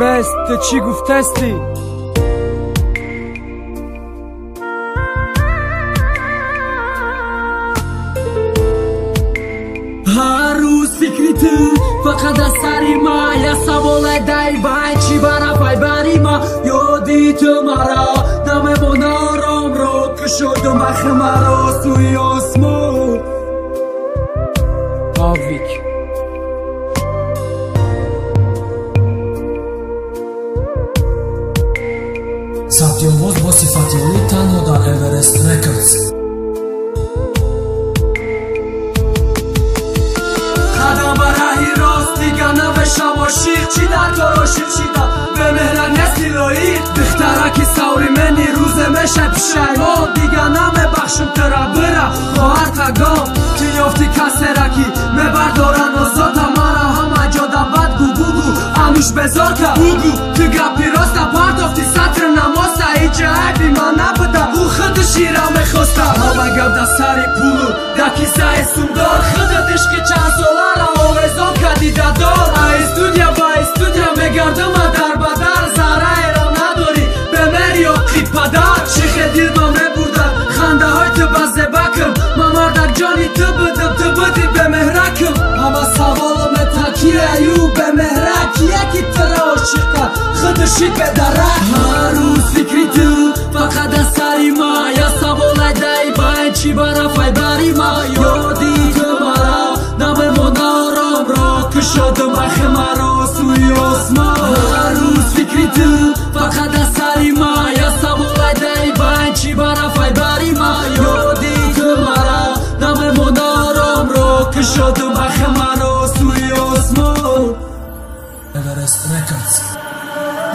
بست تو چی گفتستی؟ هر روز فکری تو فقط از سری ما یا سوال دای بای چی برا پای بری ما یادی تو مرا دم بنارم رو که شدم بخ مرا سوی آسمان آویک سبتیوموز با صفتیوی تنها در اورست رکردز قدم برای راست دیگه نوشم و شیخ چی در تو رو شیخ به مهرن نسلی لایق بخترکی سوری منی روز میشه پیشیمان دیگه نمه بخشم ترا برا خواهر تگام که یافتی کسی رکی مبردارن و زاتا مرا همه جاده بد گو اموش بزار که بگو تو گپی راست پردافتی سطر نماز ایجه عیبی من نبودم او خود شیره میخواستم همه گفت سری پولو دکی سعی سومدار خود دشکی چند ساله را آویزان کدی دادار استودیا با استودیا میگردم در بدر زره را نداری بمری و قیپدر شیخ دل با میبردن خنده های تو بزه بکم ممار در جانی تو بدم تو بدی به مهرکم همه سوالم تکیه ایو به مهرک یکی ترا عاشق کرد خودشید به درک هر روز فکری تو فقط از سری ما یا سوال دای باید چی برا فای بری ما یادی تو مرا نم منارم را که شدم بخ مرا سوی آسمان هر روز فکری تو فقط از سری ما یا سوال دای باید چی برا فای بری ما یادی تو مرا نم منارم را که شدم بخ مرا سوی آسمان اورست رکردز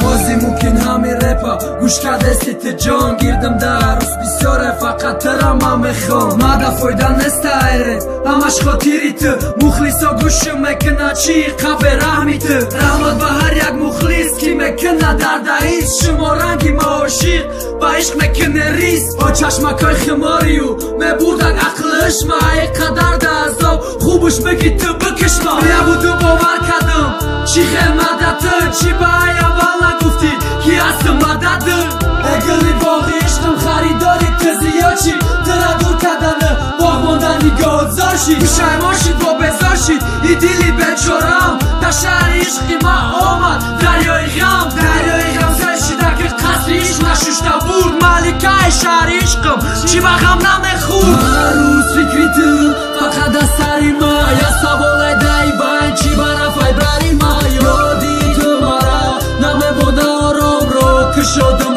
بازی ممکن همین رپا گوش کرده استیت جان گیردم در روز بسیاره فقط ترم هم میخوام مده فایده نسته ایره همش خاطری تو مخلیصا گوشم میکنه چی قبل رحمی تو رحمت به هر یک مخلیص کی میکنه در دهیز شما رنگی ما عاشق با عشق میکنه ریز با چشمکای خماری و میبردن عقلش ما ای قدر ده عذاب خوبش بگی تو بکش ما نبودو باور کردم چی خیمده تو چی با اول نگفتی کی هست مدد اگلی باقی عشقم خریداری تزیا چی ترا دور کردن باق ماندنی گازار شید پشیمان شید با بزار شید ای دیلی بچارم در شهر عشقی ما آمد دریای غم زشیده که قصر عشق نشوشته بود ملکه شهر عشقم چی بخم نمیخود هر روز فکری تو فقط از سری ما یا سوال دای باید چی برا فای بری ما یادی تو مرا نم بنارم رو که شدم